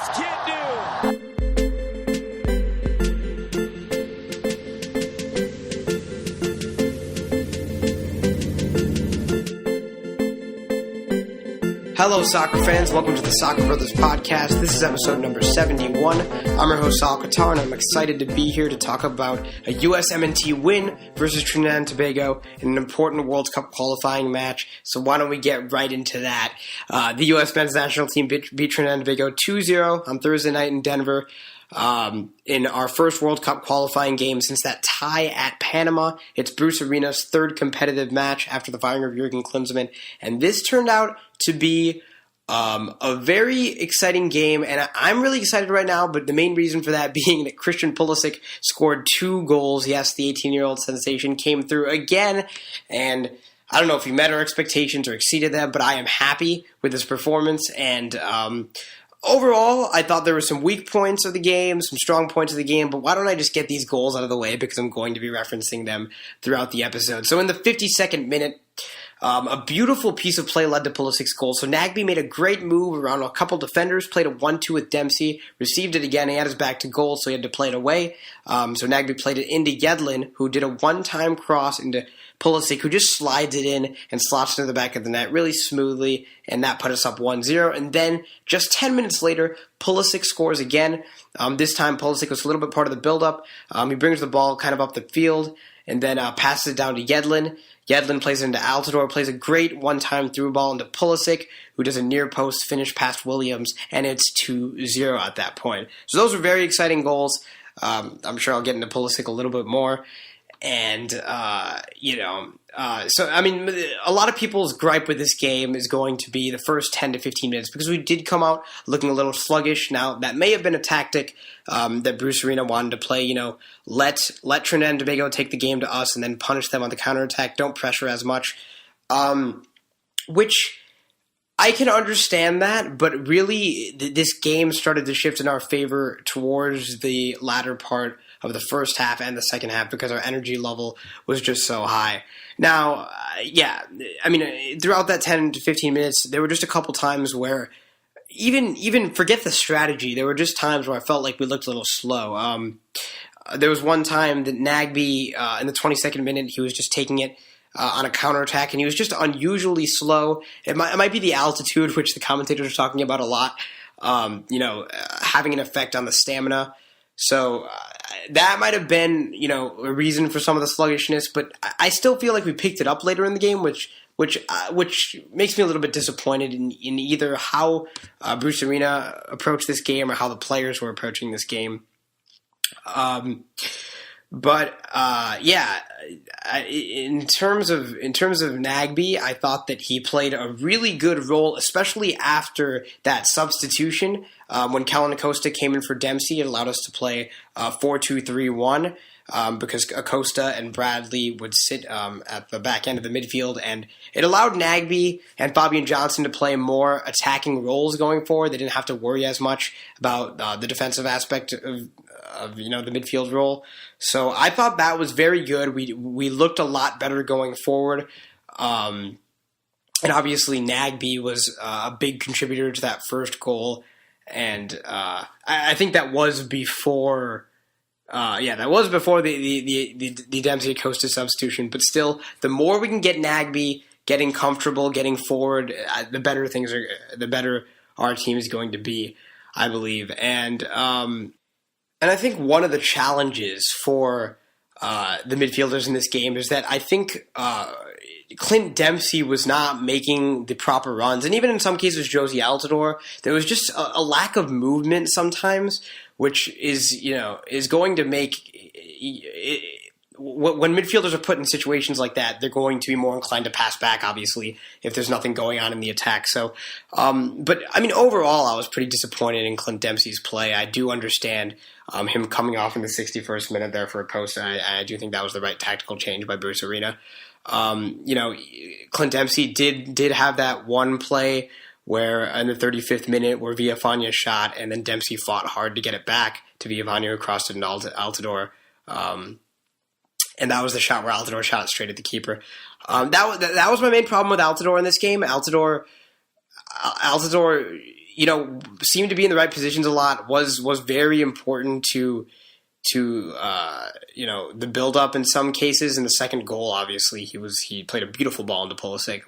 this kid do? Hello, soccer fans. Welcome to the Soccer Brothers Podcast. This is episode number 71. I'm your host, Sahil, and I'm excited to be here to talk about a USMNT win versus Trinidad and Tobago in an important World Cup qualifying match. So why don't we get right into that? The U.S. men's national team beat Trinidad and Tobago 2-0 on Thursday night in Denver. In our first World Cup qualifying game since that tie at Panama. It's Bruce Arena's third competitive match after the firing of Jurgen Klinsmann, and this turned out to be a very exciting game, and I'm really excited right now, but the main reason for that being that Christian Pulisic scored 2 goals. Yes, the 18-year-old sensation came through again, and I don't know if he met our expectations or exceeded them, but I am happy with his performance, and overall, I thought there were some weak points of the game, some strong points of the game, but why don't I just get these goals out of the way because I'm going to be referencing them throughout the episode. So in the 52nd minute, a beautiful piece of play led to Pulisic's goal. So Nagbe made a great move around a couple defenders, played a 1-2 with Dempsey, received it again, he had his back to goal, so he had to play it away. So Nagbe played it into Yedlin, who did a one-time cross into Pulisic, who just slides it in and slots it into the back of the net really smoothly, and that put us up 1-0. And then, just 10 minutes later, Pulisic scores again. This time, Pulisic was a little bit part of the build-up. He brings the ball kind of up the field, and then passes it down to Yedlin. Yedlin plays it into Altidore, plays a great one-time through ball into Pulisic, who does a near-post finish past Williams, and it's 2-0 at that point. So those were very exciting goals. I'm sure I'll get into Pulisic a little bit more. And, so, I mean, a lot of people's gripe with this game is going to be the first 10 to 15 minutes because we did come out looking a little sluggish. Now, that may have been a tactic that Bruce Arena wanted to play, let Trinidad and Tobago take the game to us and then punish them on the counterattack. Don't pressure as much, which I can understand that, but really this game started to shift in our favor towards the latter part of the first half and the second half because our energy level was just so high. Now, throughout that 10 to 15 minutes, there were just a couple times where even forget the strategy, there were just times where I felt like we looked a little slow. There was one time that Nagbe, in the 22nd minute, he was just taking it on a counterattack, and he was just unusually slow. It might be the altitude, which the commentators are talking about a lot, having an effect on the stamina. So that might have been, a reason for some of the sluggishness, but I still feel like we picked it up later in the game, which makes me a little bit disappointed in either how Bruce Arena approached this game or how the players were approaching this game. In terms of Nagbe, I thought that he played a really good role, especially after that substitution. When Kellen Acosta came in for Dempsey, it allowed us to play 4-2-3-1 because Acosta and Bradley would sit at the back end of the midfield, and it allowed Nagbe and Fabian Johnson to play more attacking roles going forward. They didn't have to worry as much about the defensive aspect of the midfield role. So I thought that was very good. We looked a lot better going forward. And obviously Nagbe was a big contributor to that first goal. And I think that was before the Dempsey Acosta substitution. But still, the more we can get Nagbe getting comfortable, getting forward, the better our team is going to be, I believe. And I think one of the challenges for the midfielders in this game is that I think Clint Dempsey was not making the proper runs. And even in some cases, Josie Altidore, there was just a lack of movement sometimes, which is going to make when midfielders are put in situations like that, they're going to be more inclined to pass back, obviously, if there's nothing going on in the attack. So, overall, I was pretty disappointed in Clint Dempsey's play. I do understand him coming off in the 61st minute there for Acosta. I do think that was the right tactical change by Bruce Arena. Clint Dempsey did have that one play where in the 35th minute where Villafana shot, and then Dempsey fought hard to get it back to Villafana, who crossed it into Altidore. And that was the shot where Altidore shot straight at the keeper. That was my main problem with Altidore in this game. Altidore, seemed to be in the right positions a lot, was very important to the build up in some cases. In the second goal, obviously he played a beautiful ball into Pulisic,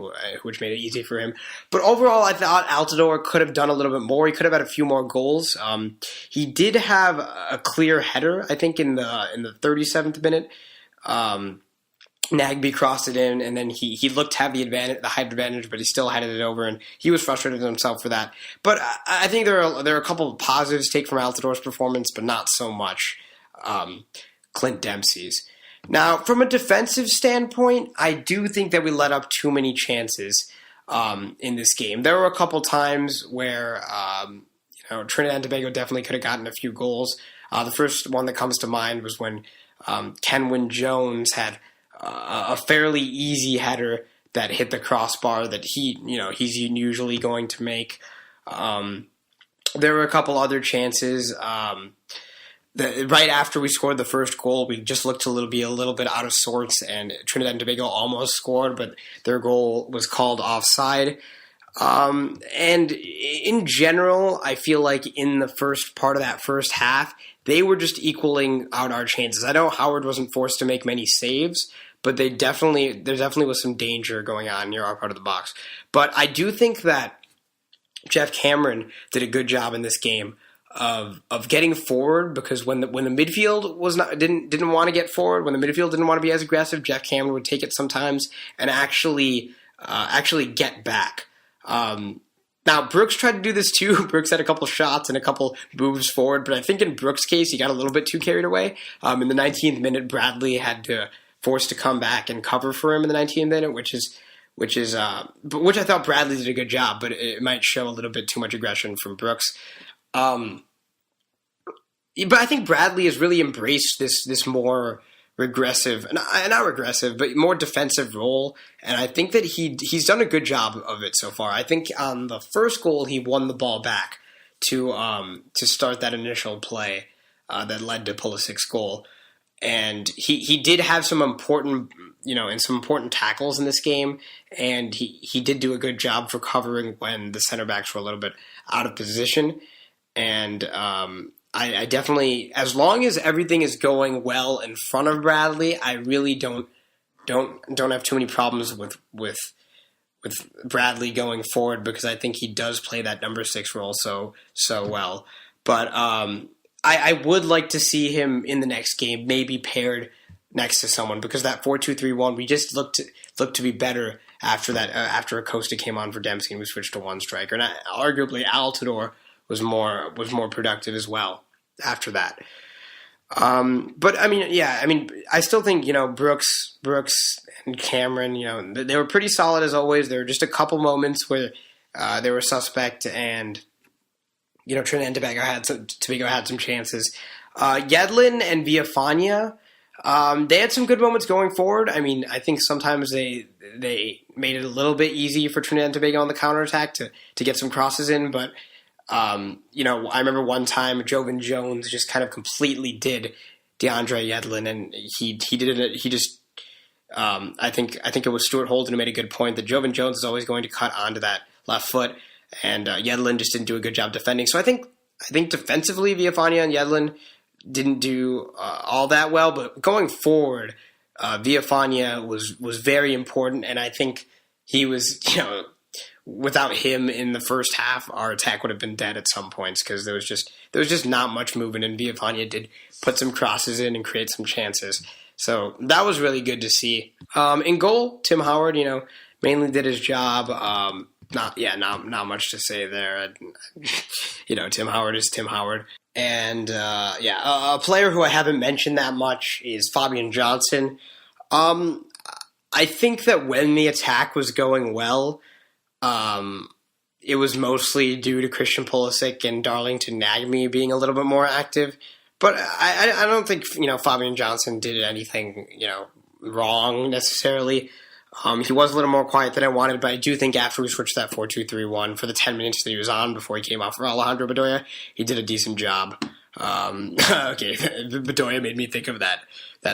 which made it easy for him. But overall, I thought Altidore could have done a little bit more. He could have had a few more goals. He did have a clear header, I think, in the 37th minute. Nagby crossed it in, and then he looked to have the height advantage, but he still headed it over, and he was frustrated with himself for that. But I think there are a couple of positives to take from Altidore's performance, but not so much Clint Dempsey's. Now, from a defensive standpoint, I do think that we let up too many chances in this game. There were a couple times where Trinidad and Tobago definitely could have gotten a few goals. The first one that comes to mind was when Kenwyne Jones had a fairly easy header that hit the crossbar that he's usually going to make. There were a couple other chances. Right after we scored the first goal, we just looked to be a little bit out of sorts, and Trinidad and Tobago almost scored, but their goal was called offside. And in general, I feel like in the first part of that first half, they were just equaling out our chances. I know Howard wasn't forced to make many saves, but there definitely was some danger going on near our part of the box. But I do think that Jeff Cameron did a good job in this game of getting forward, because when the midfield didn't want to get forward, when the midfield didn't want to be as aggressive, Jeff Cameron would take it sometimes and actually get back. Now, Brooks tried to do this too. Brooks had a couple shots and a couple moves forward, but I think in Brooks' case, he got a little bit too carried away. In the 19th minute, Bradley had to force to come back and cover for him in the 19th minute, which I thought Bradley did a good job, but it might show a little bit too much aggression from Brooks. But I think Bradley has really embraced this more regressive, not regressive, but more defensive role, and I think that he's done a good job of it so far. I think on the first goal, he won the ball back to start that initial play that led to Pulisic's goal, and he did have some important tackles in this game, and he did do a good job for covering when the center backs were a little bit out of position. And I definitely, as long as everything is going well in front of Bradley, I really don't have too many problems with Bradley going forward, because I think he does play that number 6 role so well. But I would like to see him in the next game maybe paired next to someone, because that 4-2-3-1, we just looked to be better after that. After Acosta came on for Dempsey and we switched to one striker, and arguably Altidore was more productive as well after that. But I still think Brooks and Cameron, they were pretty solid as always. There were just a couple moments where they were suspect, and Trinidad and Tobago had some chances. Yedlin and Villafana, they had some good moments going forward. I mean, I think sometimes they made it a little bit easy for Trinidad and Tobago on the counterattack to get some crosses in, but I remember one time Jovan Jones just kind of completely did DeAndre Yedlin, and he did it. He just, I think it was Stuart Holden who made a good point that Jovan Jones is always going to cut onto that left foot, and Yedlin just didn't do a good job defending. So I think defensively, Villafana and Yedlin didn't do all that well, but going forward, Villafana was very important, and I think he was, without him in the first half, our attack would have been dead at some points, because there was just not much movement, and Villafana did put some crosses in and create some chances. So that was really good to see. In goal, Tim Howard, mainly did his job. Not much to say there. Tim Howard is Tim Howard. And a player who I haven't mentioned that much is Fabian Johnson. I think that when the attack was going well, it was mostly due to Christian Pulisic and Darlington Nagbe being a little bit more active. But I don't think, Fabian Johnson did anything, wrong necessarily. He was a little more quiet than I wanted, but I do think after we switched that 4-2-3-1 for the 10 minutes that he was on before he came off for Alejandro Bedoya, he did a decent job. Okay, Bedoya made me think of that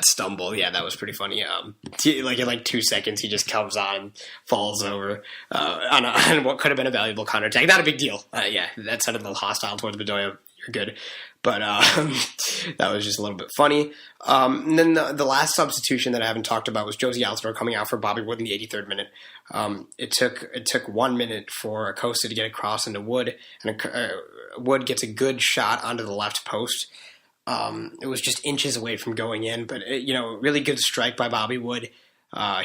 stumble. Yeah, that was pretty funny. In 2 seconds, he just comes on, falls over on what could have been a valuable counterattack. Not a big deal. Yeah, that sounded a little hostile towards Bedoya. You're good. But that was just a little bit funny. And then the last substitution that I haven't talked about was Josie Altidore coming out for Bobby Wood in the 83rd minute. It took 1 minute for Acosta to get across into Wood, and Wood gets a good shot onto the left post. It was just inches away from going in, but really good strike by Bobby Wood.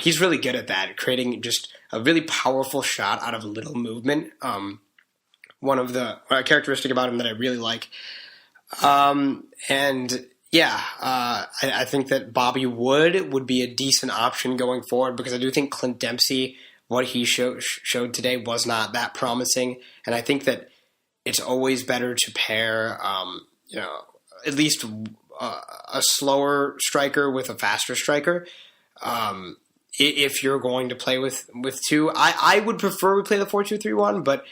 He's really good at that, creating just a really powerful shot out of little movement. One of the characteristic about him that I really like. I think that Bobby Wood would be a decent option going forward, because I do think Clint Dempsey, what he showed today, was not that promising, and I think that it's always better to pair, at least a slower striker with a faster striker. If you're going to play with two, I would prefer we play the 4-2-3-1, but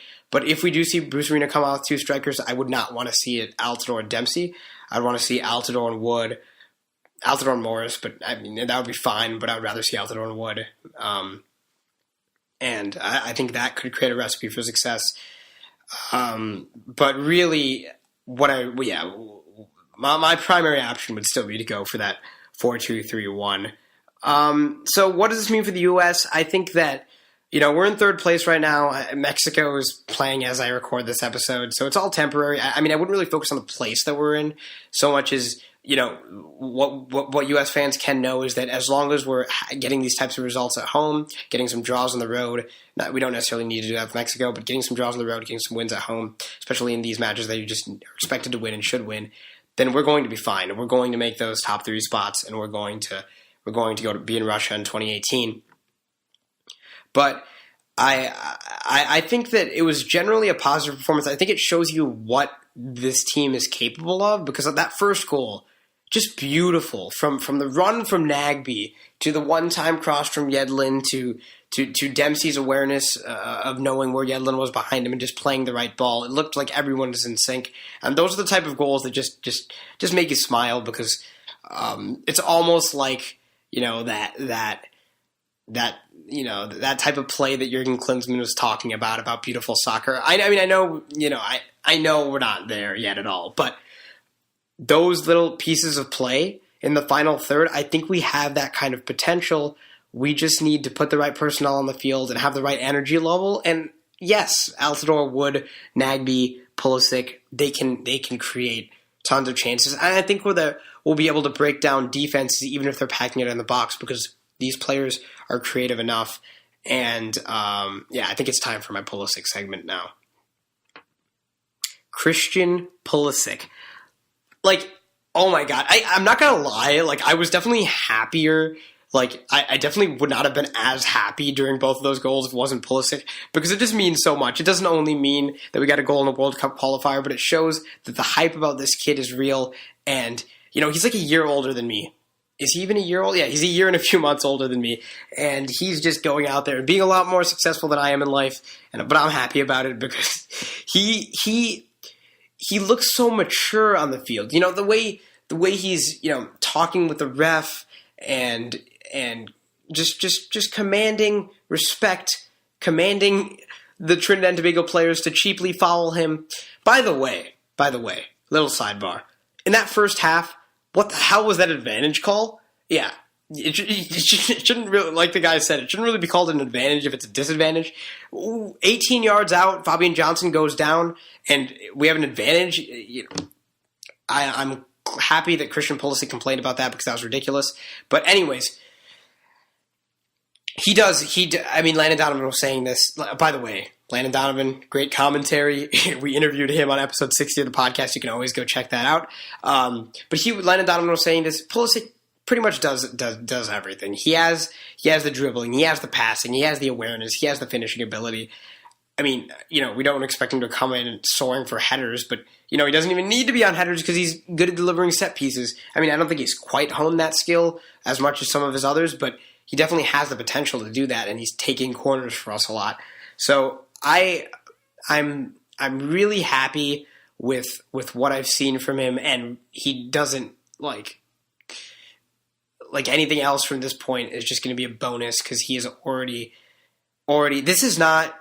if we do see Bruce Arena come out with two strikers, I would not want to see it Altidore and Dempsey. I'd want to see Altidore and Wood, Altidore and Morris, but I mean, that would be fine, but I would rather see Altidore and Wood. And I think that could create a recipe for success. But really, my primary option would still be to go for that 4-2-3-1. So what does this mean for the U.S.? I think that, we're in third place right now. Mexico is playing as I record this episode, so it's all temporary. I wouldn't really focus on the place that we're in so much as, what U.S. fans can know is that as long as we're getting these types of results at home, getting some draws on the road, we don't necessarily need to do that with Mexico, but getting some draws on the road, getting some wins at home, especially in these matches that you just are expected to win and should win, then we're going to be fine, and we're going to make those top three spots, and we're going to go to be in Russia in 2018. But I think that it was generally a positive performance. I think it shows you what this team is capable of, because of that first goal, just beautiful. From the run from Nagbe to the one-time cross from Yedlin to Dempsey's awareness of knowing where Yedlin was behind him and just playing the right ball. It looked like everyone was in sync. And those are the type of goals that just make you smile, because it's almost like, that type of play that Jurgen Klinsmann was talking about beautiful soccer. I know we're not there yet at all, but those little pieces of play in the final third, I think we have that kind of potential. We just need to put the right personnel on the field and have the right energy level. And yes, Altidore, Wood, Nagbe, Pulisic, they can create tons of chances. And I think we'll be able to break down defenses even if they're packing it in the box, because these players are creative enough. And I think it's time for my Pulisic segment now. Christian Pulisic. Oh my God. I'm not going to lie. I was definitely happier. I definitely would not have been as happy during both of those goals if it wasn't Pulisic, because it just means so much. It doesn't only mean that we got a goal in a World Cup qualifier, but it shows that the hype about this kid is real. And, he's like a year older than me. Is he even a year old? Yeah, he's a year and a few months older than me. And he's just going out there and being a lot more successful than I am in life. But I'm happy about it, because he looks so mature on the field. The way he's, talking with the ref and just commanding respect, commanding the Trinidad and Tobago players to cheaply foul him. By the way, little sidebar. In that first half, what the hell was that advantage call? Yeah, it shouldn't really, like the guy said, it shouldn't really be called an advantage if it's a disadvantage. 18 yards out, Fabian Johnson goes down, and we have an advantage. I'm happy that Christian Pulisic complained about that, because that was ridiculous. But anyways, Landon Donovan was saying this. By the way, Landon Donovan, great commentary. We interviewed him on episode 60 of the podcast. You can always go check that out. But Landon Donovan was saying this. Pulisic pretty much does everything. He has the dribbling, he has the passing, he has the awareness, he has the finishing ability. We don't expect him to come in soaring for headers, but, he doesn't even need to be on headers because he's good at delivering set pieces. I don't think he's quite honed that skill as much as some of his others, but he definitely has the potential to do that, and he's taking corners for us a lot. So I'm really happy with what I've seen from him, and he doesn't like anything else from this point is just going to be a bonus because he is already. This is not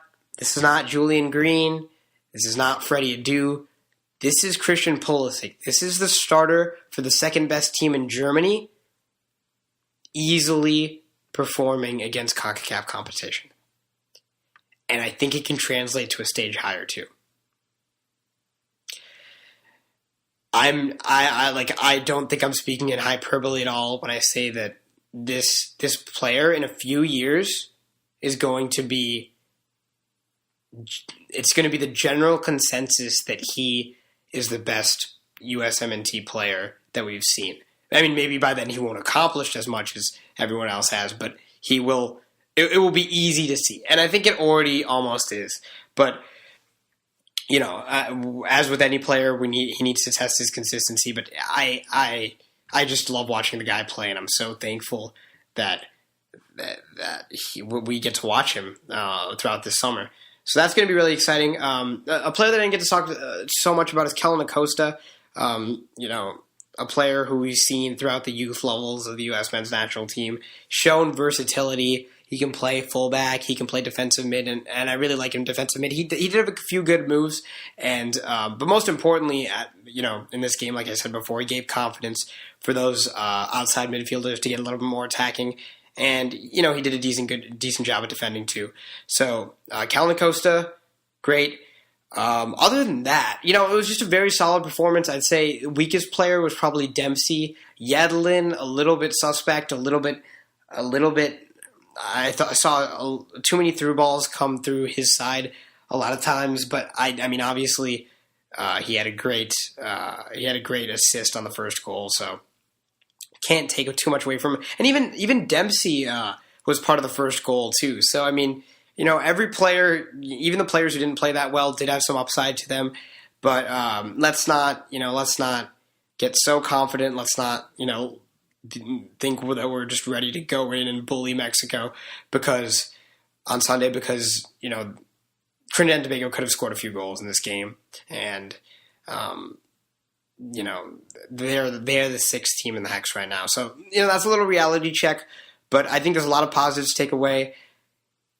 Julian Green. This is not Freddie Adu. This is Christian Pulisic. This is the starter for the second best team in Germany, easily performing against CONCACAF competition. And I think it can translate to a stage higher too. I don't think I'm speaking in hyperbole at all when I say that this player in a few years is going to be. It's going to be the general consensus that he is the best USMNT player that we've seen. I mean, maybe by then he won't accomplish as much as everyone else has, but he will. It will be easy to see, and I think it already almost is. But you know, as with any player, he needs to test his consistency. But I just love watching the guy play, and I'm so thankful that we get to watch him throughout this summer. So that's going to be really exciting. A player that I didn't get to talk so much about is Kellyn Acosta. A player who we've seen throughout the youth levels of the U.S. men's national team, shown versatility. He can play fullback. He can play defensive mid, and I really like him defensive mid. He did have a few good moves, and but most importantly, in this game, like I said before, he gave confidence for those outside midfielders to get a little bit more attacking. And, he did a decent job of defending too. So, Kellyn Acosta, great. Other than that, it was just a very solid performance. I'd say the weakest player was probably Dempsey. Yedlin, a little bit suspect, a little bit. I saw too many through balls come through his side a lot of times, but I mean, obviously, he had a great assist on the first goal, so. Can't take too much away from him. And even Dempsey was part of the first goal too. So, I mean, every player, even the players who didn't play that well, did have some upside to them. But let's not get so confident. Let's not, think that we're just ready to go in and bully Mexico on Sunday because Trinidad and Tobago could have scored a few goals in this game. And, they're the sixth team in the Hex right now. So, that's a little reality check, but I think there's a lot of positives to take away.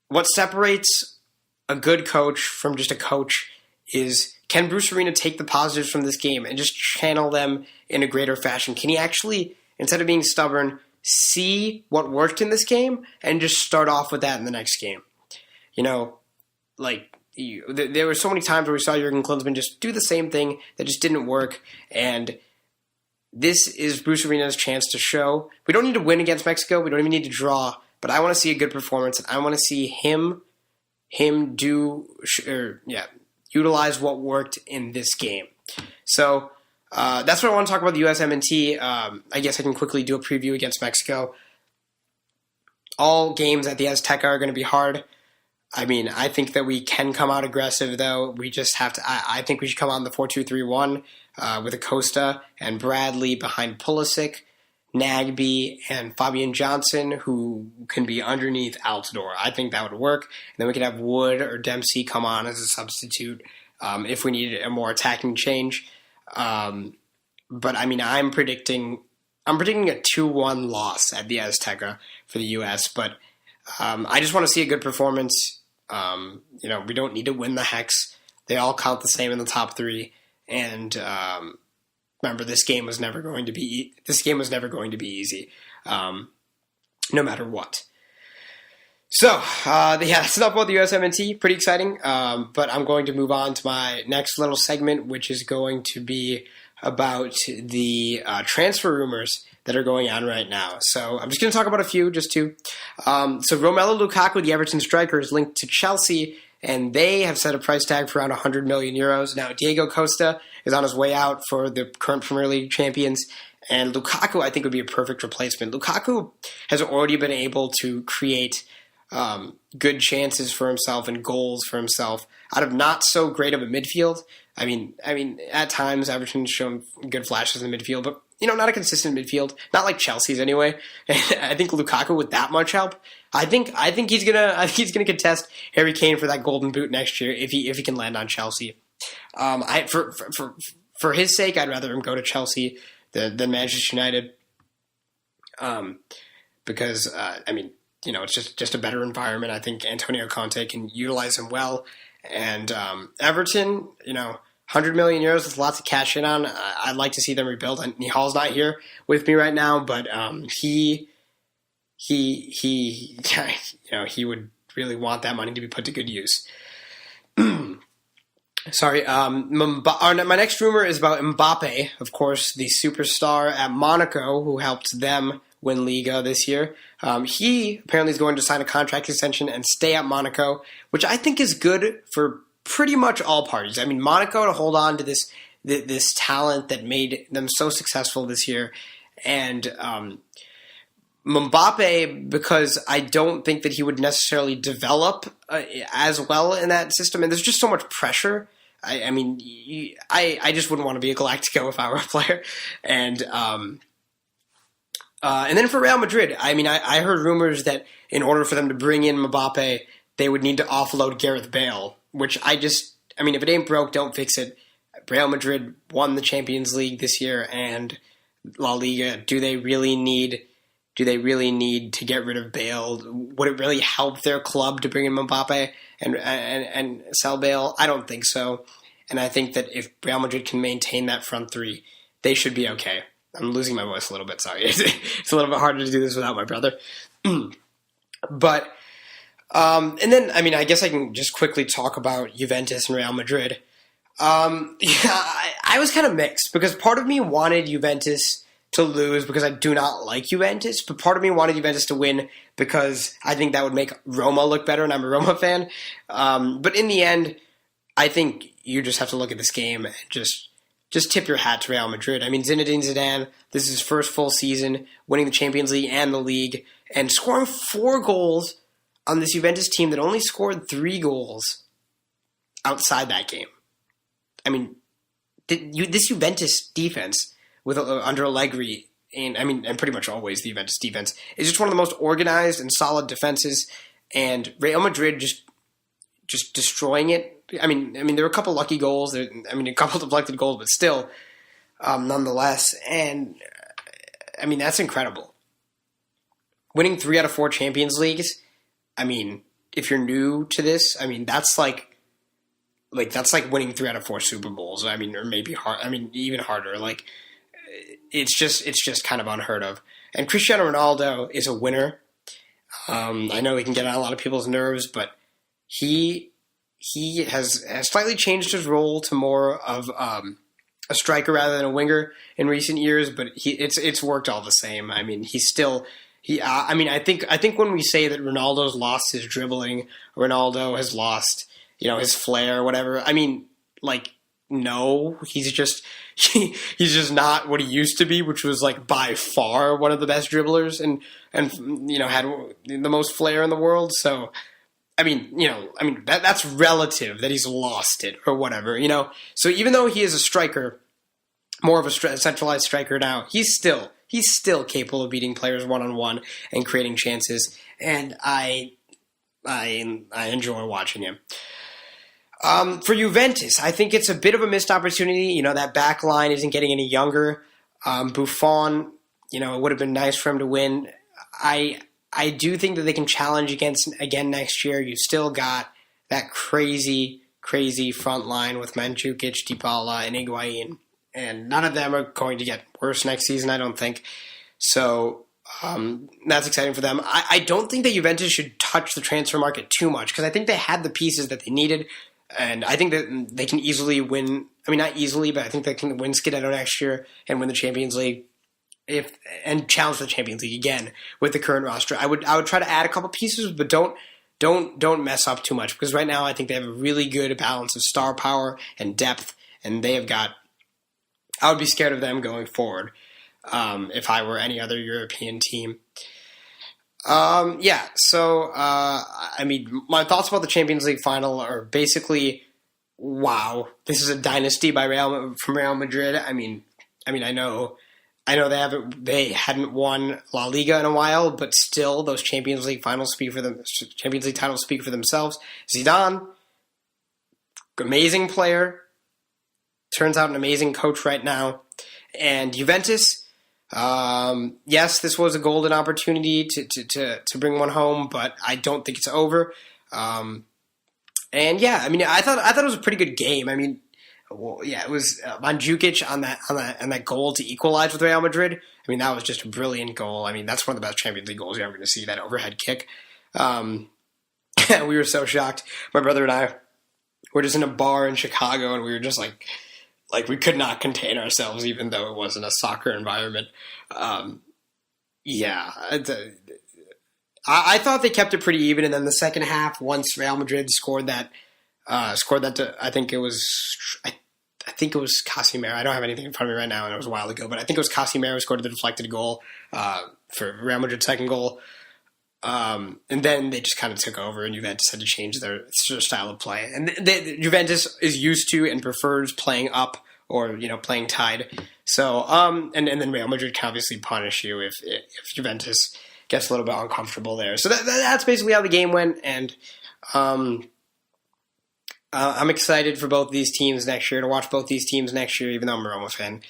What separates a good coach from just a coach is, can Bruce Arena take the positives from this game and just channel them in a greater fashion? Can he actually, instead of being stubborn, see what worked in this game and just start off with that in the next game? There were so many times where we saw Jurgen Klinsmann just do the same thing that just didn't work, and this is Bruce Arena's chance to show. We don't need to win against Mexico. We don't even need to draw, but I want to see a good performance, and I want to see him utilize what worked in this game. So that's what I want to talk about the USMNT. I guess I can quickly do a preview against Mexico. All games at the Azteca are going to be hard. I mean, I think that we can come out aggressive, though. We just have to. I think we should come out in the 4-2-3-1 with Acosta and Bradley behind Pulisic, Nagby, and Fabian Johnson, who can be underneath Altidore. I think that would work. And then we could have Wood or Dempsey come on as a substitute if we need a more attacking change. But I mean, I'm predicting a 2-1 loss at the Azteca for the U.S. But I just want to see a good performance. We don't need to win the Hex. They all count the same in the top three. And remember, this game was never going to be easy, no matter what. So, that's enough about the USMNT. Pretty exciting. But I'm going to move on to my next little segment, which is going to be about the transfer rumors that are going on right now. So I'm just going to talk about a few, just two. So Romelu Lukaku, the Everton striker, is linked to Chelsea, and they have set a price tag for around 100 million euros. Now, Diego Costa is on his way out for the current Premier League champions, and Lukaku, I think, would be a perfect replacement. Lukaku has already been able to create good chances for himself and goals for himself out of not so great of a midfield. I mean, at times Everton's shown good flashes in the midfield, but not a consistent midfield, not like Chelsea's anyway. I think Lukaku with that much help, I think he's gonna contest Harry Kane for that Golden Boot next year if he can land on Chelsea. For his sake, I'd rather him go to Chelsea than Manchester United. Because it's just a better environment. I think Antonio Conte can utilize him well, and Everton, 100 million euros with lots of cash in on. I'd like to see them rebuild. And Nihal's not here with me right now, but he would really want that money to be put to good use. Sorry. My next rumor is about Mbappe, of course, the superstar at Monaco who helped them win Liga this year. He apparently is going to sign a contract extension and stay at Monaco, which I think is good for pretty much all parties. I mean, Monaco to hold on to this talent that made them so successful this year, and Mbappe, because I don't think that he would necessarily develop as well in that system, and there's just so much pressure. I just wouldn't want to be a Galactico if I were a player, and then for Real Madrid, I heard rumors that in order for them to bring in Mbappe, they would need to offload Gareth Bale, which if it ain't broke, don't fix it. Real Madrid won the Champions League this year and La Liga. Do they really need to get rid of Bale? Would it really help their club to bring in Mbappe and sell Bale? I don't think so. And I think that if Real Madrid can maintain that front three, they should be okay. I'm losing my voice a little bit, sorry. It's a little bit harder to do this without my brother. But, and then, I guess I can just quickly talk about Juventus and Real Madrid. I was kind of mixed because part of me wanted Juventus to lose because I do not like Juventus, but part of me wanted Juventus to win because I think that would make Roma look better, and I'm a Roma fan. But in the end, I think you just have to look at this game and just tip your hat to Real Madrid. Zinedine Zidane, this is his first full season, winning the Champions League and the league, and scoring 4 goals on this Juventus team that only scored 3 goals outside that game. This Juventus defense with under Allegri, and pretty much always the Juventus defense, is just one of the most organized and solid defenses, and Real Madrid just destroying it. There were a couple lucky goals. A couple deflected goals, but still, nonetheless. And, that's incredible. Winning 3 out of 4 Champions Leagues, if you're new to this, that's like winning 3 out of 4 Super Bowls. Or maybe even harder. It's just kind of unheard of. And Cristiano Ronaldo is a winner. I know he can get on a lot of people's nerves, but he has slightly changed his role to more of a striker rather than a winger in recent years, but it's worked all the same. He's still I think when we say that Ronaldo's lost his dribbling, Ronaldo has lost his flair or whatever. No, he's just not what he used to be, which was by far one of the best dribblers and had the most flair in the world. So. That's relative that he's lost it or whatever, So even though he is a striker, more of a centralized striker now, he's still capable of beating players one-on-one and creating chances, and I enjoy watching him. For Juventus, I think it's a bit of a missed opportunity. That back line isn't getting any younger. Buffon, it would have been nice for him to win. I do think that they can challenge again next year. You still got that crazy front line with Mandzukic, Dybala, and Higuain, and none of them are going to get worse next season, I don't think. So that's exciting for them. I don't think that Juventus should touch the transfer market too much because I think they had the pieces that they needed, and I think that they can easily win. Not easily, but I think they can win Scudetto next year and win the Champions League. And challenge for the Champions League again with the current roster. I would try to add a couple pieces, but don't mess up too much because right now I think they have a really good balance of star power and depth, and they have got. I would be scared of them going forward if I were any other European team. So my thoughts about the Champions League final are basically, wow, this is a dynasty from Real Madrid. I know they hadn't won La Liga in a while, but still those Champions League titles speak for themselves. Zidane, amazing player, turns out an amazing coach right now. And Juventus, yes, this was a golden opportunity to bring one home, but I don't think it's over. And yeah, I mean, I thought it was a pretty good game. I mean, well, yeah, it was Mandzukic on that goal to equalize with Real Madrid. I mean, that was just a brilliant goal. I mean, that's one of the best Champions League goals you're ever going to see, that overhead kick. We were so shocked. My brother and I were just in a bar in Chicago, and we were just like we could not contain ourselves, even though it wasn't a soccer environment. I thought they kept it pretty even, and then the second half, once Real Madrid scored that, I think it was Casemiro. I don't have anything in front of me right now, and it was a while ago, but I think it was Casemiro who scored the deflected goal for Real Madrid's second goal. And then they just kind of took over, and Juventus had to change their style of play. And Juventus is used to and prefers playing up or, playing tied. So, and then Real Madrid can obviously punish you if Juventus gets a little bit uncomfortable there. So that's basically how the game went. And I'm excited for both these teams next year, to watch both these teams next year, even though I'm a Roma fan.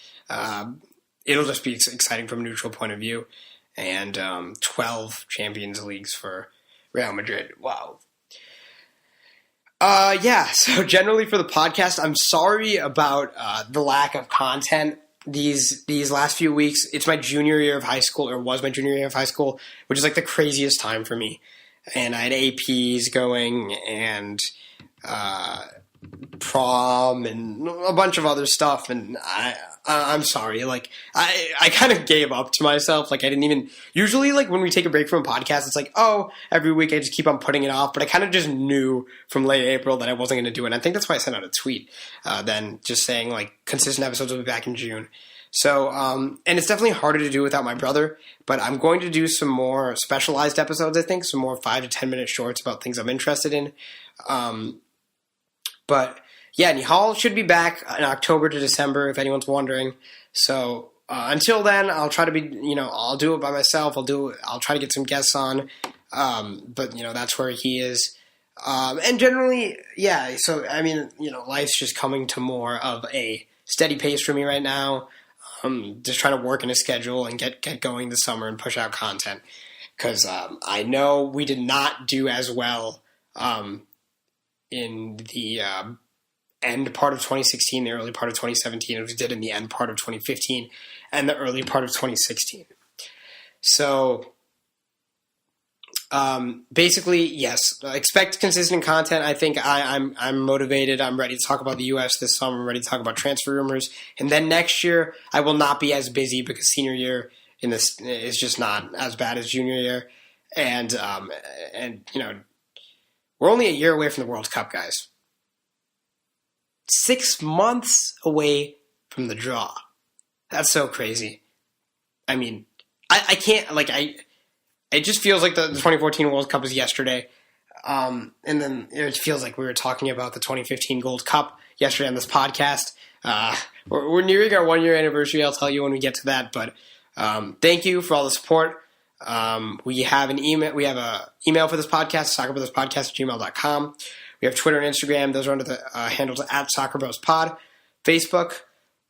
It'll just be exciting from a neutral point of view. And 12 Champions Leagues for Real Madrid. Wow. So generally for the podcast, I'm sorry about the lack of content these last few weeks. It's my junior year of high school, or was my junior year of high school, which is like the craziest time for me. And I had APs going, and prom, and a bunch of other stuff, and I'm sorry. Like, I kind of gave up to myself. Like, I didn't even, usually, like, when we take a break from a podcast, it's like, oh, every week I just keep on putting it off. But I kind of just knew from late April that I wasn't going to do it. And I think that's why I sent out a tweet then, just saying, like, consistent episodes will be back in June. So, and it's definitely harder to do without my brother, but I'm going to do some more specialized episodes, I think, some more 5 to 10 minute shorts about things I'm interested in. But yeah, Nihal should be back in October to December, if anyone's wondering. So until then, I'll try to be, I'll do it by myself. I'll try to get some guests on. But that's where he is. And generally, yeah. So I mean, life's just coming to more of a steady pace for me right now. Just trying to work in a schedule and get going this summer and push out content, because I know we did not do as well in the end part of 2016, the early part of 2017, as we did in the end part of 2015 and the early part of 2016. So basically, yes, expect consistent content. I think I'm motivated. I'm ready to talk about the U.S. this summer. I'm ready to talk about transfer rumors. And then next year, I will not be as busy, because senior year in this is just not as bad as junior year. And we're only a year away from the World Cup, guys. 6 months away from the draw. That's so crazy. I mean, I can't, it just feels like the 2014 World Cup was yesterday. And then it feels like we were talking about the 2015 Gold Cup yesterday on this podcast. We're nearing our 1 year anniversary. I'll tell you when we get to that. But thank you for all the support. We have an email. We have a email for this podcast, SoccerBrothersPodcast@gmail.com. We have Twitter and Instagram. Those are under the handles at SoccerBrothersPod. Facebook.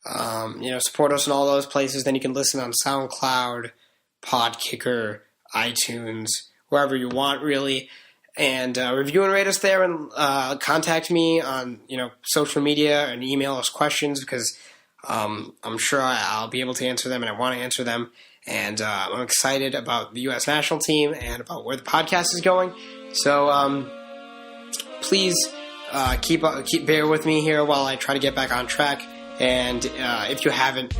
Support us in all those places. Then you can listen on SoundCloud, Podkicker, iTunes, wherever you want, really. And review and rate us there, and contact me on social media and email us questions, because I'm sure I'll be able to answer them, and I want to answer them. And I'm excited about the U.S. national team and about where the podcast is going. So please keep bear with me here while I try to get back on track. And if you haven't,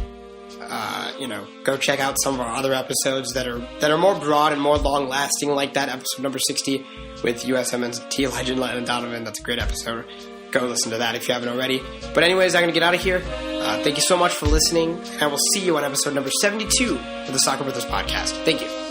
go check out some of our other episodes that are more broad and more long lasting, like that episode number 60 with USMNT legend Landon Donovan. That's a great episode. Go listen to that if you haven't already. But anyways, I'm going to get out of here. Thank you so much for listening, and I will see you on episode number 72 of the Soccer Brothers Podcast. Thank you.